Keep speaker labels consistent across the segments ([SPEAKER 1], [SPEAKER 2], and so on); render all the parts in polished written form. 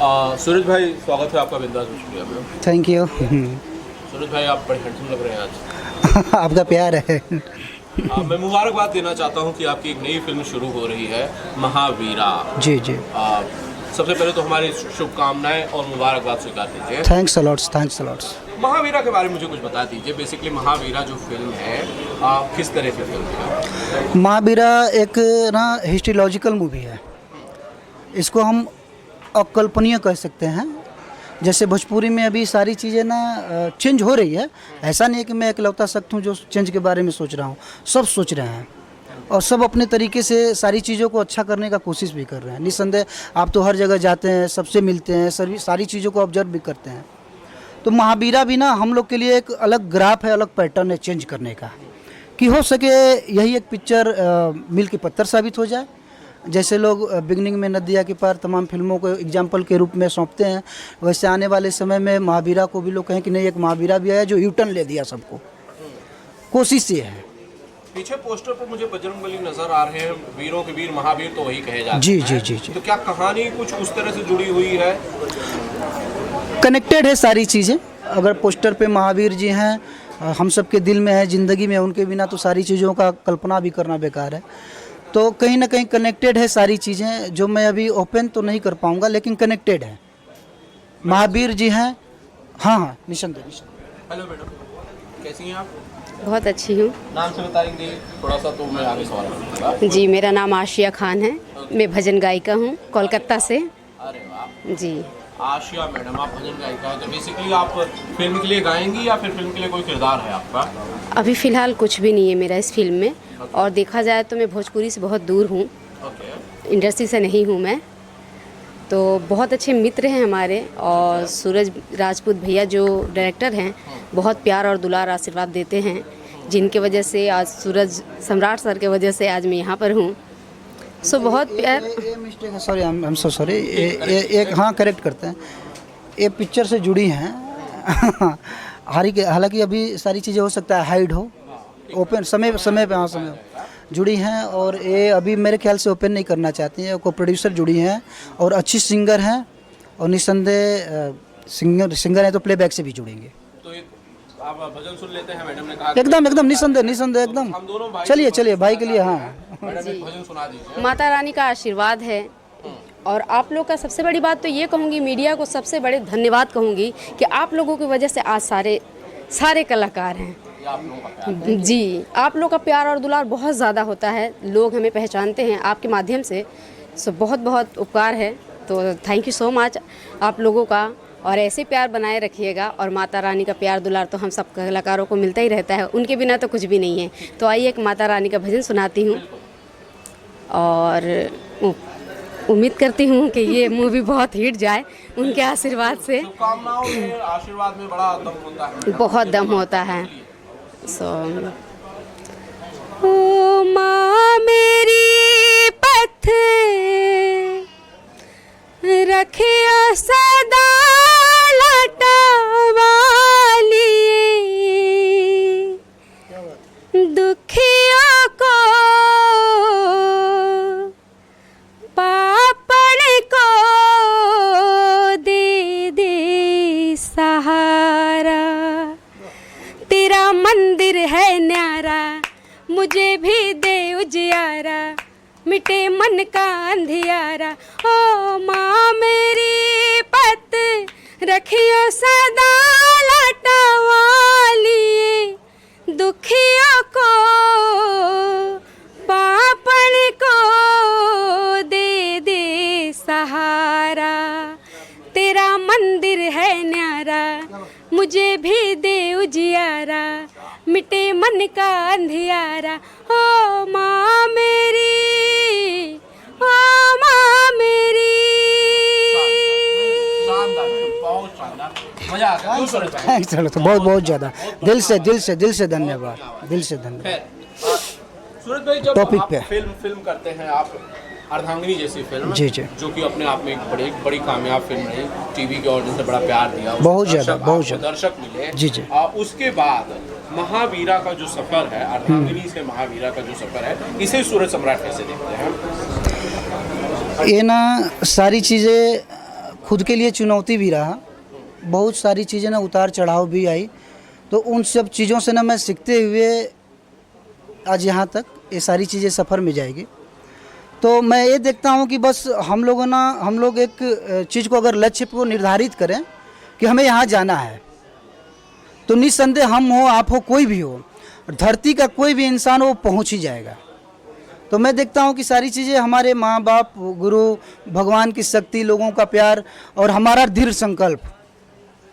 [SPEAKER 1] सूरज भाई, स्वागत है आपका बिंदास स्टूडियो में।
[SPEAKER 2] Thank you.
[SPEAKER 1] सूरज भाई, आप बड़े हैंडसम लग रहे हैं आज।
[SPEAKER 2] आपका प्यार है।
[SPEAKER 1] मैं मुबारकबाद देना चाहता हूं कि आपकी एक नई फिल्म शुरू हो रही है, महावीरा।
[SPEAKER 2] जी जी।
[SPEAKER 1] सबसे पहले तो हमारी शुभकामनाएं और मुबारकबाद स्वीकार कीजिए।
[SPEAKER 2] Thanks a lots, thanks a lots.
[SPEAKER 1] Mahavira के बारे में मुझे कुछ बता दीजिए। बेसिकली महावीरा जो फिल्म है, किस तरह की फिल्म है?
[SPEAKER 2] महावीरा एक ना हिस्टोलॉजिकल मूवी है। इसको हम अकल्पनीय कह सकते हैं। जैसे भोजपुरी में अभी सारी चीज़ें ना चेंज हो रही है। ऐसा नहीं है कि मैं इकलौता शख्स हूँ जो चेंज के बारे में सोच रहा हूँ। सब सोच रहे हैं और सब अपने तरीके से सारी चीज़ों को अच्छा करने का कोशिश भी कर रहे हैं। निस्संदेह आप तो हर जगह जाते हैं, सबसे मिलते हैं, सारी चीज़ों को ऑब्जर्व भी करते हैं। तो महावीरा भी ना हम लोग के लिए एक अलग ग्राफ है, अलग पैटर्न है चेंज करने का, कि हो सके यही एक पिक्चर मील के पत्थर साबित हो जाए। जैसे लोग बिगनिंग में नदिया के पार तमाम फिल्मों को एग्जाम्पल के रूप में सौंपते हैं, वैसे आने वाले समय में महावीरा को भी लोग कहें कि नहीं, एक महावीरा भी आया जो यूटर्न ले दिया सबको। कोशिश ये है।
[SPEAKER 1] पीछे पोस्टर पर मुझे बजरंगबली नजर आ रहे हैं। वीरों के वीर महावीर तो वही कहे जाते हैं।
[SPEAKER 2] जी जी जी जी।
[SPEAKER 1] तो क्या कहानी कुछ उस तरह से जुड़ी हुई है?
[SPEAKER 2] कनेक्टेड है सारी चीज़ें। अगर पोस्टर पे महावीर जी हैं, हम सब के दिल में है, ज़िंदगी में, उनके बिना तो सारी चीज़ों का कल्पना भी करना बेकार है। तो कहीं ना कहीं कनेक्टेड है सारी चीज़ें, जो मैं अभी ओपन तो नहीं कर पाऊंगा, लेकिन कनेक्टेड है। महावीर जी हैं। हाँ हाँ, निसंदेह।
[SPEAKER 1] हेलो मैडम, कैसी हैं आप?
[SPEAKER 3] बहुत अच्छी हूँ।
[SPEAKER 1] नाम से बताएंगे थोड़ा सा तो मैं आगे सवाल करूँगा।
[SPEAKER 3] जी, मेरा नाम आशिया खान है। मैं भजन गायिका हूँ कोलकाता से।
[SPEAKER 1] अरे वाह
[SPEAKER 3] जी।
[SPEAKER 1] आशिया मैडम, आप भजन गायिका हैं, तो बेसिकली आप फिल्म के लिए गाएंगी या फिर फिल्म के लिए कोई किरदार है आपका?
[SPEAKER 3] अभी फ़िलहाल कुछ भी नहीं है मेरा इस फिल्म में। और देखा जाए तो मैं भोजपुरी से बहुत दूर हूँ। इंडस्ट्री से नहीं हूँ मैं। तो बहुत अच्छे मित्र हैं हमारे, और सूरज राजपूत भैया जो डायरेक्टर हैं, बहुत प्यार और दुलार आशीर्वाद देते हैं, जिनके वजह से आज सूरज सम्राट सर के वजह से आज मैं यहाँ पर हूँ। सो बहुत प्यार।
[SPEAKER 2] ये मिस्टेक है, sorry, I am so sorry. एक हाँ, करेक्ट करते हैं। ये पिक्चर से जुड़ी हैं। हालांकि अभी सारी चीज़ें हो सकता है हाइड हो, ओपन समय पे, हाँ समय जुड़ी हैं। और ये अभी मेरे ख्याल से ओपन नहीं करना चाहती हैं। को प्रोड्यूसर जुड़ी हैं और अच्छी सिंगर हैं, और निस्संदेह सिंगर हैं तो प्लेबैक से भी जुड़ेंगे।
[SPEAKER 1] तो आप भजन सुन लेते हैं, मैडम ने कहा।
[SPEAKER 2] एकदम निस्संदेह एकदम।
[SPEAKER 1] हम दोनों भाई,
[SPEAKER 2] चलिए भाई के लिए। हाँ,
[SPEAKER 1] मैडम एक भजन सुना दीजिए।
[SPEAKER 3] माता रानी का आशीर्वाद है। और आप लोग का सबसे बड़ी बात तो ये कहूँगी, मीडिया को सबसे बड़े धन्यवाद कहूँगी कि आप लोगों की वजह से आज सारे कलाकार हैं। जी, आप लोग का प्यार और दुलार बहुत ज़्यादा होता है। लोग हमें पहचानते हैं आपके माध्यम से। सो बहुत बहुत उपकार है। तो थैंक यू सो मच आप लोगों का, और ऐसे प्यार बनाए रखिएगा। और माता रानी का प्यार दुलार तो हम सब कलाकारों को मिलता ही रहता है, उनके बिना तो कुछ भी नहीं है। तो आइए एक माता रानी का भजन सुनाती हूँ, और उम्मीद करती हूँ कि ये मूवी बहुत हिट जाए उनके आशीर्वाद से।
[SPEAKER 1] शुभकामनाओं में, आशीर्वाद में बड़ा दम होता है।
[SPEAKER 3] बहुत दम होता है। सो ओ माँ मेरी पथ रखिया सदा लटवाली, दुखियों को पापड़ को दे दे सहारा। तेरा मंदिर है न्यारा, मुझे भी दे उजियारा, मिटे मन का अंधियारा। ओ माँ मेरी पत रखियो सदा लटवाली, दुखियों को पापड़ को दे दे सहारा। तेरा मंदिर है न्यारा, मुझे भी दे उजियारा, मिटे मन का अंधियारा। ओ माँ मेरी, ओ माँ मेरी।
[SPEAKER 1] बहुत शानदार, मजा आ गया।
[SPEAKER 2] थैंक्स। चलो, तो बहुत ज़्यादा दिल से धन्यवाद, दिल से धन्यवाद।
[SPEAKER 1] सूरज भाई, जब
[SPEAKER 2] टॉपिक
[SPEAKER 1] आप
[SPEAKER 2] पे
[SPEAKER 1] फिल्म करते हैं, आप अर्धांगिनी जैसी फिल्म,
[SPEAKER 2] जी,
[SPEAKER 1] जो कि अपने आप में एक बड़ी कामयाब फिल्म रही, टीवी के ऑडियंस ने बड़ा प्यार दिया,
[SPEAKER 2] बहुत ज़्यादा
[SPEAKER 1] दर्शक मिले।
[SPEAKER 2] जी।
[SPEAKER 1] उसके बाद महावीरा का जो सफर है, अर्धांगिनी से महावीरा का जो सफर है, इसे सूरज सम्राट कैसे देखते हैं?
[SPEAKER 2] ये ना सारी चीज़ें खुद के लिए चुनौती भी रहा, बहुत सारी चीज़ें ना उतार चढ़ाव भी आई, तो उन सब चीज़ों से ना मैं सीखते हुए आज यहाँ तक ये सारी चीज़ें सफ़र में जाएगी। तो मैं ये देखता हूँ कि बस हम लोग एक चीज़ को अगर लक्ष्य को निर्धारित करें कि हमें यहाँ जाना है, तो निस्संदेह हम हो, आप हो, कोई भी हो, धरती का कोई भी इंसान हो, पहुँच ही जाएगा। तो मैं देखता हूँ कि सारी चीज़ें हमारे माँ बाप, गुरु, भगवान की शक्ति, लोगों का प्यार और हमारा दृढ़ संकल्प,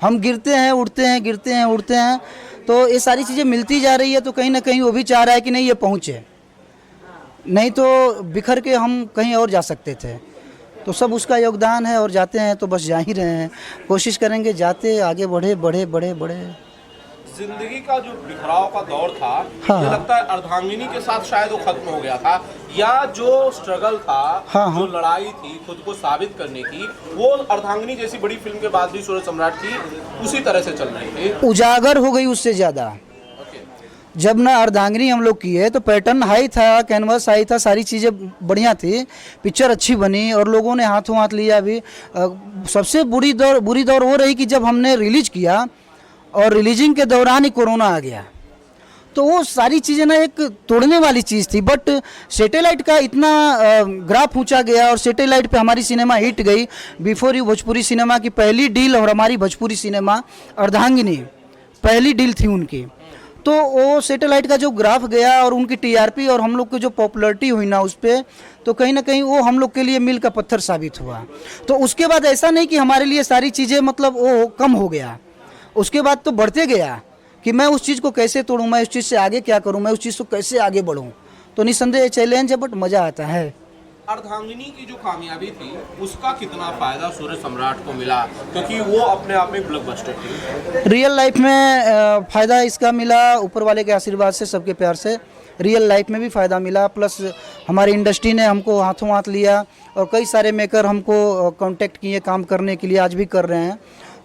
[SPEAKER 2] हम गिरते हैं उठते हैं, गिरते हैं उठते हैं, तो ये सारी चीज़ें मिलती जा रही है। तो कहीं ना कहीं वो भी चाह रहा है कि नहीं ये पहुँचे, नहीं तो बिखर के हम कहीं और जा सकते थे। तो सब उसका योगदान है और जाते हैं तो बस जा ही रहे हैं, कोशिश करेंगे जाते आगे बढ़े बढ़े बढ़े बढ़े।
[SPEAKER 1] जिंदगी का जो बिखराव का दौर था,
[SPEAKER 2] हाँ,
[SPEAKER 1] मुझे लगता है अर्धांगिनी के साथ शायद वो खत्म हो गया था, या जो स्ट्रगल था,
[SPEAKER 2] हाँ,
[SPEAKER 1] जो लड़ाई थी खुद को साबित करने की, वो अर्धांगिनी जैसी बड़ी फिल्म के बाद भी सूरज सम्राट की उसी तरह से चल रही थी,
[SPEAKER 2] उजागर हो गई उससे ज़्यादा। जब ना अर्धांगिनी हम लोग किए तो पैटर्न हाई था, कैनवास हाई था, सारी चीज़ें बढ़िया थी, पिक्चर अच्छी बनी और लोगों ने हाथों हाथ लिया भी। सबसे बुरी दौर वो रही कि जब हमने रिलीज किया और रिलीजिंग के दौरान ही कोरोना आ गया, तो वो सारी चीज़ें ना एक तोड़ने वाली चीज़ थी। बट सैटेलाइट का इतना ग्राफ ऊंचा गया और सैटेलाइट पे हमारी सिनेमा हिट गई। बिफोर यू भोजपुरी सिनेमा की पहली डील और हमारी भोजपुरी सिनेमा अर्धांगिनी पहली डील थी उनकी। तो वो सैटेलाइट का जो ग्राफ गया और उनकी टीआरपी और हम लोग की जो पॉपुलैरिटी हुई ना उस पर, तो कहीं ना कहीं वो हम लोग के लिए मील का पत्थर साबित हुआ। तो उसके बाद ऐसा नहीं कि हमारे लिए सारी चीज़ें मतलब वो कम हो गया, उसके बाद तो बढ़ते गया कि मैं उस चीज़ को कैसे तोड़ूं, मैं उस चीज़ से आगे क्या करूं, मैं उस चीज़ को कैसे आगे बढ़ूं। तो निस्संदेह चैलेंज है, बट मज़ा आता है।
[SPEAKER 1] अर्धांगिनी की जो कामयाबी थी उसका कितना फायदा सूरज सम्राट को मिला, क्योंकि वो अपने आप में ब्लॉकबस्टर थी।
[SPEAKER 2] रियल लाइफ में फ़ायदा इसका मिला ऊपर वाले के आशीर्वाद से, सबके प्यार से। रियल लाइफ में भी फ़ायदा मिला, प्लस हमारी इंडस्ट्री ने हमको हाथों हाथ लिया और कई सारे मेकर हमको कांटेक्ट किए काम करने के लिए, आज भी कर रहे हैं।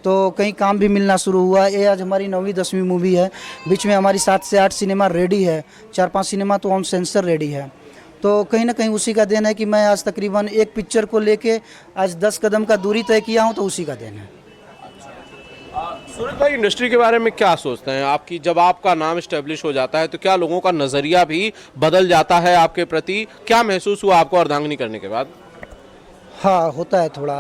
[SPEAKER 2] तो कहीं काम भी मिलना शुरू हुआ। ये आज हमारी 9वीं 10वीं मूवी है, बीच में हमारी 7 से 8 सिनेमा रेडी है, 4-5 सिनेमा तो ऑन सेंसर रेडी है। तो कहीं ना कहीं उसी का देन है कि मैं आज तकरीबन एक पिक्चर को लेके आज 10 कदम का दूरी तय किया हूँ, तो उसी का देन है।
[SPEAKER 1] सूरज भाई, इंडस्ट्री के बारे में क्या सोचते हैं आपकी? जब आपका नाम इस्टेब्लिश हो जाता है तो क्या लोगों का नज़रिया भी बदल जाता है आपके प्रति? क्या महसूस हुआ आपको अर्धांगिनी करने के बाद?
[SPEAKER 2] हाँ, होता है थोड़ा,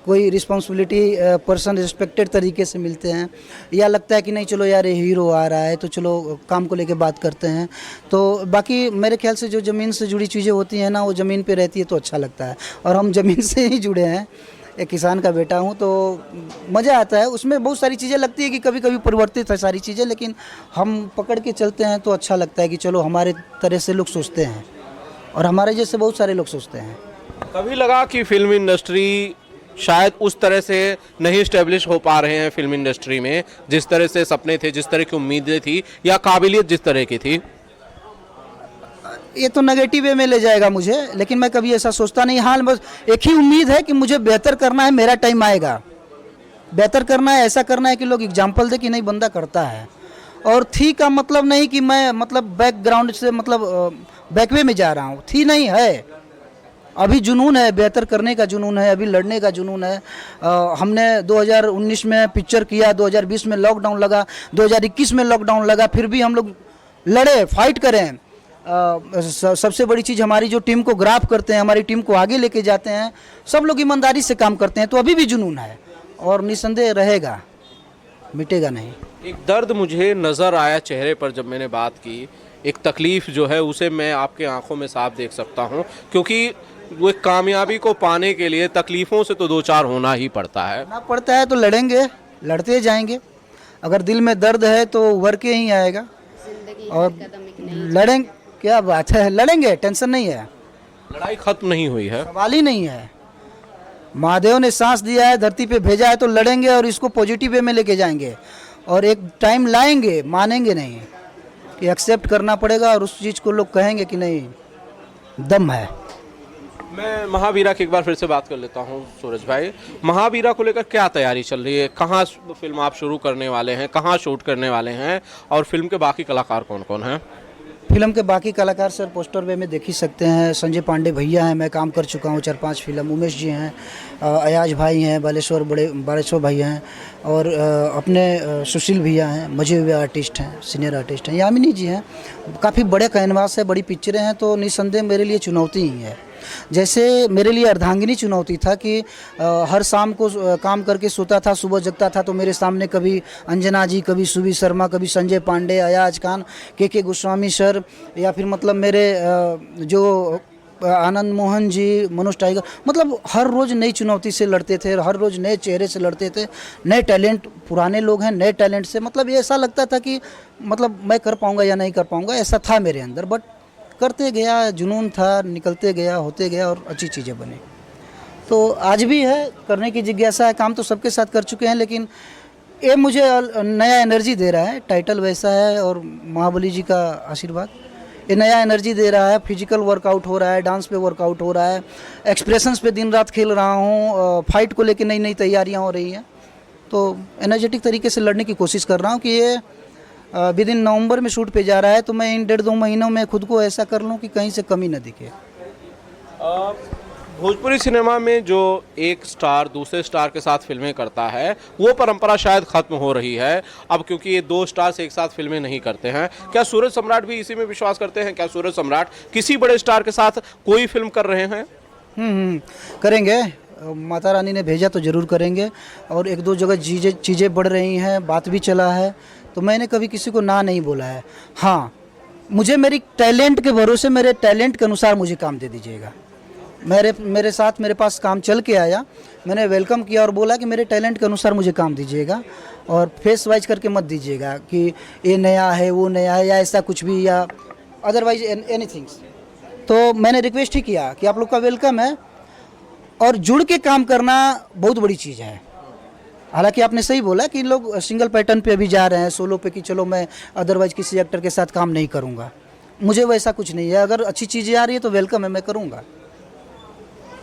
[SPEAKER 2] कोई रिस्पॉन्सिबिलिटी पर्सन रिस्पेक्टेड तरीके से मिलते हैं, या लगता है कि नहीं चलो यार ये हीरो आ रहा है तो चलो काम को लेके बात करते हैं। तो बाकी मेरे ख्याल से जो ज़मीन से जुड़ी चीज़ें होती हैं ना, वो ज़मीन पे रहती है तो अच्छा लगता है। और हम ज़मीन से ही जुड़े हैं, एक किसान का बेटा हूँ, तो मज़ा आता है उसमें। बहुत सारी चीज़ें लगती है कि कभी कभी परिवर्तित है सारी चीज़ें, लेकिन हम पकड़ के चलते हैं तो अच्छा लगता है कि चलो हमारे तरह से लोग सोचते हैं और हमारे जैसे बहुत सारे लोग सोचते हैं।
[SPEAKER 1] कभी लगा कि फिल्म इंडस्ट्री शायद उस तरह से नहीं इस्टेब्लिश हो पा रहे हैं फिल्म इंडस्ट्री में, जिस तरह से सपने थे, जिस तरह की उम्मीदें थी या काबिलियत जिस तरह की थी?
[SPEAKER 2] ये तो नेगेटिव वे में ले जाएगा मुझे, लेकिन मैं कभी ऐसा सोचता नहीं। हाँ, बस एक ही उम्मीद है कि मुझे बेहतर करना है, मेरा टाइम आएगा, बेहतर करना है, ऐसा करना है कि लोग एग्जाम्पल दे कि नहीं बंदा करता है। और थी का मतलब नहीं कि मैं मतलब बैकग्राउंड से मतलब बैकवे में जा रहा हूँ, थी नहीं है। अभी जुनून है, बेहतर करने का जुनून है, अभी लड़ने का जुनून है। हमने 2019 में पिक्चर किया, 2020 में लॉकडाउन लगा, 2021 में लॉकडाउन लगा, फिर भी हम लोग लड़े, फाइट करें। सबसे बड़ी चीज़ हमारी जो टीम को ग्राफ करते हैं, हमारी टीम को आगे लेके जाते हैं, सब लोग ईमानदारी से काम करते हैं। तो अभी भी जुनून है और निस्संदेह रहेगा, मिटेगा नहीं।
[SPEAKER 1] एक दर्द मुझे नज़र आया चेहरे पर जब मैंने बात की, एक तकलीफ़ जो है उसे मैं आपके आंखों में साफ देख सकता हूँ, क्योंकि वो कामयाबी को पाने के लिए तकलीफ़ों से तो दो चार होना ही पड़ता है।
[SPEAKER 2] ना पड़ता है तो लड़ेंगे, लड़ते जाएंगे। अगर दिल में दर्द है तो उभर के ही आएगा और लड़ेंगे। क्या बात है, लड़ेंगे, टेंशन नहीं है,
[SPEAKER 1] लड़ाई खत्म नहीं हुई है,
[SPEAKER 2] सवाल ही नहीं है। महादेव ने सांस दिया है, धरती पे भेजा है, तो लड़ेंगे और इसको पॉजिटिव वे में लेके जाएंगे और एक टाइम लाएंगे, मानेंगे नहीं कि एक्सेप्ट करना पड़ेगा और उस चीज़ को लोग कहेंगे कि नहीं दम है।
[SPEAKER 1] मैं महावीरा की एक बार फिर से बात कर लेता हूं। सूरज भाई, महावीरा को लेकर क्या तैयारी चल रही है? कहाँ फिल्म आप शुरू करने वाले हैं, कहाँ शूट करने वाले हैं और फिल्म के बाकी कलाकार कौन कौन हैं?
[SPEAKER 2] फिल्म के बाकी कलाकार सर पोस्टर पे में देख ही सकते हैं। संजय पांडे भैया हैं, मैं काम कर चुका हूँ 4-5 फिल्म। उमेश जी हैं, अयाज भाई हैं, बालेश्वर भैया हैं, और अपने सुशील भैया हैं, मजे हुए आर्टिस्ट हैं, सीनियर आर्टिस्ट हैं। यामिनी जी हैं। काफ़ी बड़े कैनवास है, बड़ी पिक्चरें हैं, तो निस्संदेह मेरे लिए चुनौती ही है। जैसे मेरे लिए अर्धांगिनी चुनौती था कि हर शाम को काम करके सोता था, सुबह जगता था, तो मेरे सामने कभी अंजना जी, कभी सुबी शर्मा, कभी संजय पांडे, अयाज खान, के गोस्वामी सर, या फिर मतलब मेरे जो आनंद मोहन जी, मनोज टाइगर, मतलब हर रोज़ नई चुनौती से लड़ते थे, हर रोज़ नए चेहरे से लड़ते थे, नए टैलेंट, पुराने लोग हैं, नए टैलेंट से, मतलब ये ऐसा लगता था कि मतलब मैं कर पाऊँगा या नहीं कर पाऊँगा, ऐसा था मेरे अंदर। बट करते गया, जुनून था, निकलते गया, होते गया, और अच्छी चीज़ें बनी। तो आज भी है, करने की जिज्ञासा है। काम तो सबके साथ कर चुके हैं, लेकिन ये मुझे नया एनर्जी दे रहा है। टाइटल वैसा है और महाबली जी का आशीर्वाद, ये नया एनर्जी दे रहा है। फिजिकल वर्कआउट हो रहा है, डांस पे वर्कआउट हो रहा है, एक्सप्रेशंस पे दिन रात खेल रहा हूँ, फाइट को लेकर नई नई तैयारियाँ हो रही हैं। तो एनर्जेटिक तरीके से लड़ने की कोशिश कर रहा हूँ कि ये विद इन नवंबर में शूट पे जा रहा है, तो मैं इन 1.5-2 महीनों में खुद को ऐसा कर लूँ कि कहीं से कमी न दिखे।
[SPEAKER 1] भोजपुरी सिनेमा में जो एक स्टार दूसरे स्टार के साथ फिल्में करता है, वो परंपरा शायद खत्म हो रही है अब, क्योंकि ये 2 स्टार्स एक साथ फिल्में नहीं करते हैं। क्या सूरज सम्राट भी इसी में विश्वास करते हैं? क्या सूरज सम्राट किसी बड़े स्टार के साथ कोई फिल्म कर रहे हैं?
[SPEAKER 2] करेंगे। माता रानी ने भेजा तो ज़रूर करेंगे, और 1-2 जगह चीज़ें बढ़ रही हैं, बात भी चला है, तो मैंने कभी किसी को ना नहीं बोला है। हाँ, मुझे मेरी टैलेंट के भरोसे, मेरे टैलेंट के अनुसार मुझे काम दे दीजिएगा। मेरे साथ मेरे पास काम चल के आया, मैंने वेलकम किया और बोला कि मेरे टैलेंट के अनुसार मुझे काम दीजिएगा, और फेस वाइज करके मत दीजिएगा कि ये नया है, वो नया है, या ऐसा कुछ भी, या अदरवाइज एनीथिंग्स। तो मैंने रिक्वेस्ट ही किया कि आप लोग का वेलकम है, और जुड़ के काम करना बहुत बड़ी चीज़ है। हालांकि आपने सही बोला कि लोग सिंगल पैटर्न पे अभी जा रहे हैं, सोलो पे, कि चलो मैं अदरवाइज किसी एक्टर के साथ काम नहीं करूँगा। मुझे वैसा कुछ नहीं है। अगर अच्छी चीज़ें आ रही है तो वेलकम है, मैं करूँगा,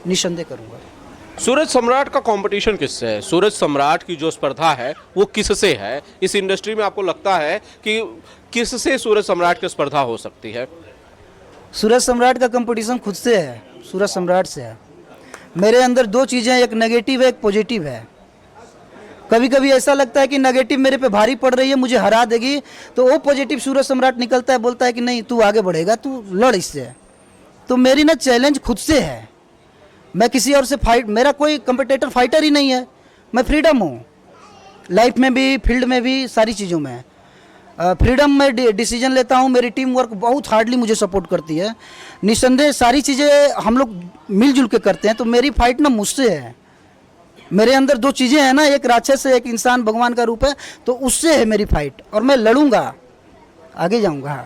[SPEAKER 2] निस्संदेह करूँगा।
[SPEAKER 1] सूरज सम्राट का कंपटीशन किससे है? सूरज सम्राट की जो स्पर्धा है वो किससे है? इस इंडस्ट्री में आपको लगता है कि किससे सूरज सम्राट की स्पर्धा हो सकती है?
[SPEAKER 2] सूरज सम्राट का कंपटीशन खुद से है, सूरज सम्राट से है। मेरे अंदर 2 चीज़ें, एक नेगेटिव है, एक पॉजिटिव है। कभी कभी ऐसा लगता है कि नेगेटिव मेरे पे भारी पड़ रही है, मुझे हरा देगी, तो वो पॉजिटिव सूरज सम्राट निकलता है, बोलता है कि नहीं, तू आगे बढ़ेगा, तू लड़ इससे। तो मेरी ना चैलेंज खुद से है। मैं किसी और से फाइट, मेरा कोई कंपटीटर फाइटर ही नहीं है। मैं फ्रीडम हूँ, लाइफ में भी, फील्ड में भी, सारी चीज़ों में फ्रीडम में डिसीजन लेता हूँ। मेरी टीम वर्क बहुत हार्डली मुझे सपोर्ट करती है। निस्संदेह सारी चीज़ें हम लोग मिलजुल के करते हैं। तो मेरी फाइट ना मुझसे है। मेरे अंदर 2 चीज़ें हैं ना, एक राक्षस है, एक इंसान भगवान का रूप है, तो उससे है मेरी फाइट, और मैं लड़ूंगा, आगे जाऊंगा।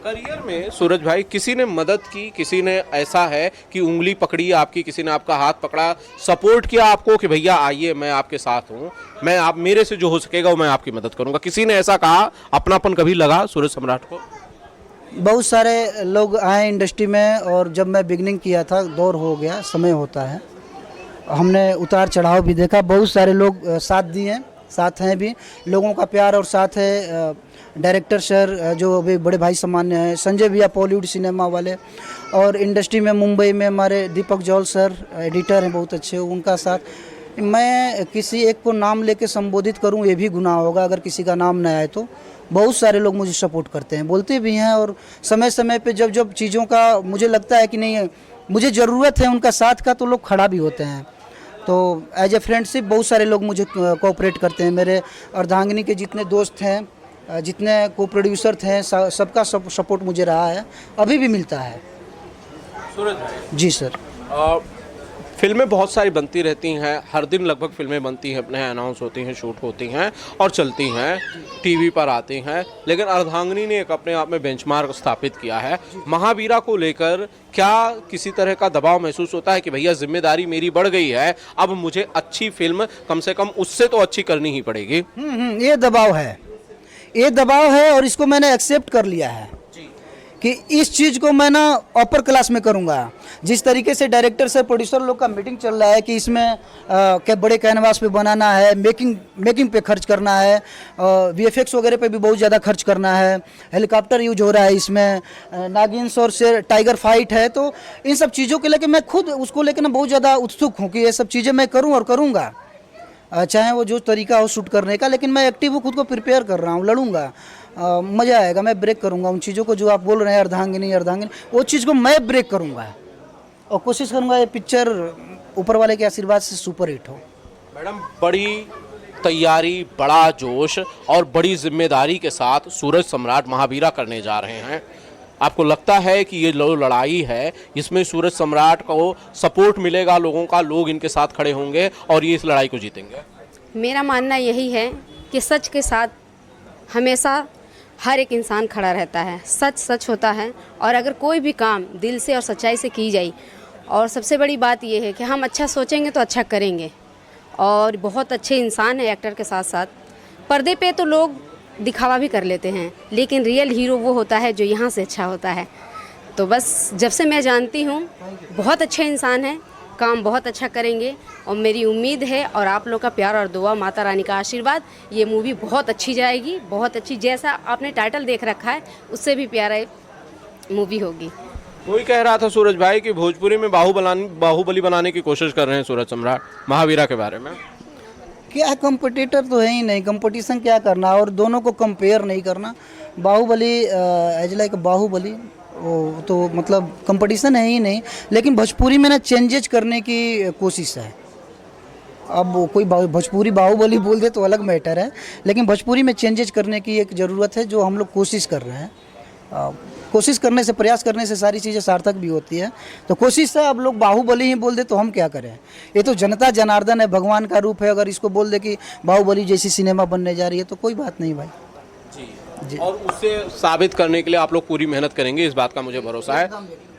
[SPEAKER 1] करियर में सूरज भाई किसी ने मदद की, किसी ने ऐसा है कि उंगली पकड़ी आपकी, किसी ने आपका हाथ पकड़ा, सपोर्ट किया आपको कि भैया आइए मैं आपके साथ हूँ, मैं आप मेरे से जो हो सकेगा वो मैं आपकी मदद करूँगा, किसी ने ऐसा कहा? अपनापन कभी लगा सूरज सम्राट को?
[SPEAKER 2] बहुत सारे लोग आए इंडस्ट्री में, और जब मैं बिगनिंग किया था, दौर हो गया, समय होता है, हमने उतार चढ़ाव भी देखा। बहुत सारे लोग साथ दिए, साथ हैं भी, लोगों का प्यार और साथ है। डायरेक्टर सर जो अभी बड़े भाई सामान्य हैं, संजय भैया बॉलीवुड सिनेमा वाले, और इंडस्ट्री में मुंबई में हमारे दीपक जौल सर एडिटर हैं, बहुत अच्छे, उनका साथ। मैं किसी एक को नाम लेके संबोधित करूं ये भी गुनाह होगा, अगर किसी का नाम न आए तो। बहुत सारे लोग मुझे सपोर्ट करते हैं, बोलते भी हैं, और समय समय पे जब जब चीज़ों का मुझे लगता है कि नहीं मुझे ज़रूरत है उनका साथ का, तो लोग खड़ा भी होते हैं। तो एज ए फ्रेंडशिप बहुत सारे लोग मुझे कोऑपरेट करते हैं। मेरे अर्धांगिनी के जितने दोस्त हैं, जितने को प्रोड्यूसर थे, सबका सपोर्ट मुझे रहा है, अभी भी मिलता है।
[SPEAKER 1] सूरज भाई
[SPEAKER 2] जी सर।
[SPEAKER 1] फिल्में बहुत सारी बनती रहती हैं, हर दिन लगभग फिल्में बनती हैं, अपने अनाउंस होती हैं, शूट होती हैं और चलती हैं, टीवी पर आती हैं, लेकिन अर्धांगिनी ने एक अपने आप में बेंचमार्क स्थापित किया है। महावीरा को लेकर क्या किसी तरह का दबाव महसूस होता है कि भैया जिम्मेदारी मेरी बढ़ गई है, अब मुझे अच्छी फिल्म कम से कम उससे तो अच्छी करनी ही पड़ेगी?
[SPEAKER 2] ये दबाव है, ये दबाव है, और इसको मैंने एक्सेप्ट कर लिया है। कि इस चीज़ को मैं ना अपर क्लास में करूँगा। जिस तरीके से डायरेक्टर से प्रोड्यूसर लोग का मीटिंग चल रहा है कि इसमें क्या बड़े कैनवास पे बनाना है, मेकिंग पे खर्च करना है, वीएफएक्स वगैरह पे भी बहुत ज़्यादा खर्च करना है, हेलीकॉप्टर यूज हो रहा है इसमें, नागिन्स और शेर टाइगर फाइट है, तो इन सब चीज़ों के लेके मैं खुद उसको लेकर ना बहुत ज़्यादा उत्सुक हूँ कि ये सब चीज़ें मैं करूँ और करूँगा, चाहे वो जो तरीका हो शूट करने का, लेकिन मैं एक्टिव हूँ, खुद को प्रिपेयर कर रहा हूँ, लड़ूंगा, मज़ा आएगा, मैं ब्रेक करूँगा उन चीज़ों को जो आप बोल रहे हैं अर्धांगिनी वो चीज़ को मैं ब्रेक करूँगा और कोशिश करूँगा ये पिक्चर ऊपर वाले के आशीर्वाद से सुपर हिट हो।
[SPEAKER 1] मैडम, बड़ी तैयारी, बड़ा जोश और बड़ी जिम्मेदारी के साथ सूरज सम्राट महावीरा करने जा रहे हैं। आपको लगता है कि ये लड़ाई है इसमें सूरज सम्राट को सपोर्ट मिलेगा लोगों का, लोग इनके साथ खड़े होंगे और ये इस लड़ाई को जीतेंगे?
[SPEAKER 3] मेरा मानना यही है कि सच के साथ हमेशा हर एक इंसान खड़ा रहता है। सच सच होता है और अगर कोई भी काम दिल से और सच्चाई से की जाए, और सबसे बड़ी बात यह है कि हम अच्छा सोचेंगे तो अच्छा करेंगे। और बहुत अच्छे इंसान है एक्टर के साथ साथ। पर्दे पे तो लोग दिखावा भी कर लेते हैं, लेकिन रियल हीरो वो होता है जो यहाँ से अच्छा होता है। तो बस जब से मैं जानती हूँ बहुत अच्छे इंसान हैं, काम बहुत अच्छा करेंगे और मेरी उम्मीद है और आप लोग का प्यार और दुआ, माता रानी का आशीर्वाद, ये मूवी बहुत अच्छी जाएगी, बहुत अच्छी। जैसा आपने टाइटल देख रखा है उससे भी प्यारा मूवी होगी।
[SPEAKER 1] कोई कह रहा था सूरज भाई कि भोजपुरी में बाहुबली बनाने की कोशिश कर रहे हैं सूरज सम्राट महावीरा के बारे में।
[SPEAKER 2] क्या कंपटीटर तो है ही नहीं, कंपटीशन क्या करना और दोनों को कंपेयर नहीं करना। बाहुबली एज लाइक बाहुबली वो तो मतलब कंपटीशन है ही नहीं, लेकिन भोजपुरी में ना चेंजेज करने की कोशिश है। अब कोई भोजपुरी बाहुबली बोल दे तो अलग मैटर है, लेकिन भोजपुरी में चेंजेज करने की एक ज़रूरत है जो हम लोग कोशिश कर रहे हैं। कोशिश करने से, प्रयास करने से सारी चीज़ें सार्थक भी होती है। तो कोशिश है, अब लोग बाहुबली ही बोल दे तो हम क्या करें। ये तो जनता जनार्दन है, भगवान का रूप है। अगर इसको बोल दे कि बाहुबली जैसी सिनेमा बनने जा रही है तो कोई बात नहीं भाई जी। और
[SPEAKER 1] उसे साबित करने के लिए आप लोग पूरी मेहनत करेंगे, इस बात का मुझे भरोसा है।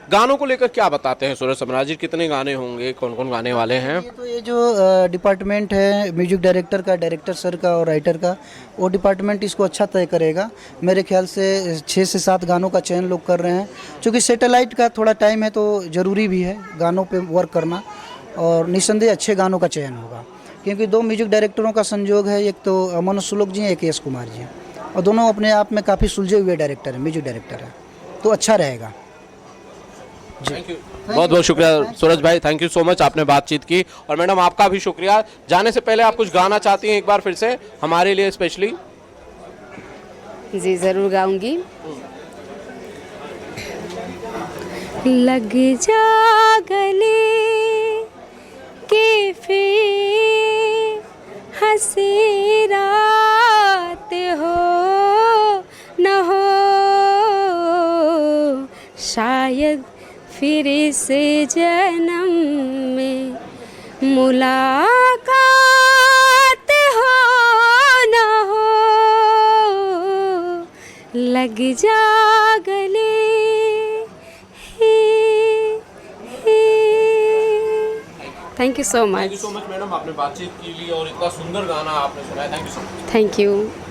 [SPEAKER 1] गानों को लेकर क्या बताते हैं सूरज सम्राट जी, कितने गाने होंगे, कौन कौन गाने वाले हैं?
[SPEAKER 2] ये जो डिपार्टमेंट है म्यूजिक डायरेक्टर का, डायरेक्टर सर का और राइटर का, वो डिपार्टमेंट इसको अच्छा तय करेगा। मेरे ख्याल से 6 से 7 गानों का चयन लोग कर रहे हैं। क्योंकि सैटेलाइट का थोड़ा टाइम है तो ज़रूरी भी है गानों पे वर्क करना, और निस्संदेह अच्छे गानों का चयन होगा। क्योंकि 2 म्यूजिक डायरेक्टरों का संयोग है, एक तो मनोज सुलोक जी हैं, एक यश कुमार जी हैं, और दोनों अपने आप में काफ़ी सुलझे हुए डायरेक्टर हैं, म्यूजिक डायरेक्टर है, तो अच्छा रहेगा।
[SPEAKER 1] थैंक यू, बहुत बहुत शुक्रिया सूरज भाई, थैंक यू सो मच, आपने बातचीत की। और मैडम आपका भी शुक्रिया। जाने से पहले आप कुछ गाना चाहती हैं एक बार फिर से हमारे लिए स्पेशली?
[SPEAKER 3] जी ज़रूर गाऊंगी। लग जा गले के फिर हंसी रात हो न हो, शायद फिर से जन्म में मुलाकात हो न हो, लग जा गले thank you so much.
[SPEAKER 1] Madam, आपने बातचीत की ली और इतना सुंदर गाना आपने सुनाया, thank you so much.
[SPEAKER 3] Thank you.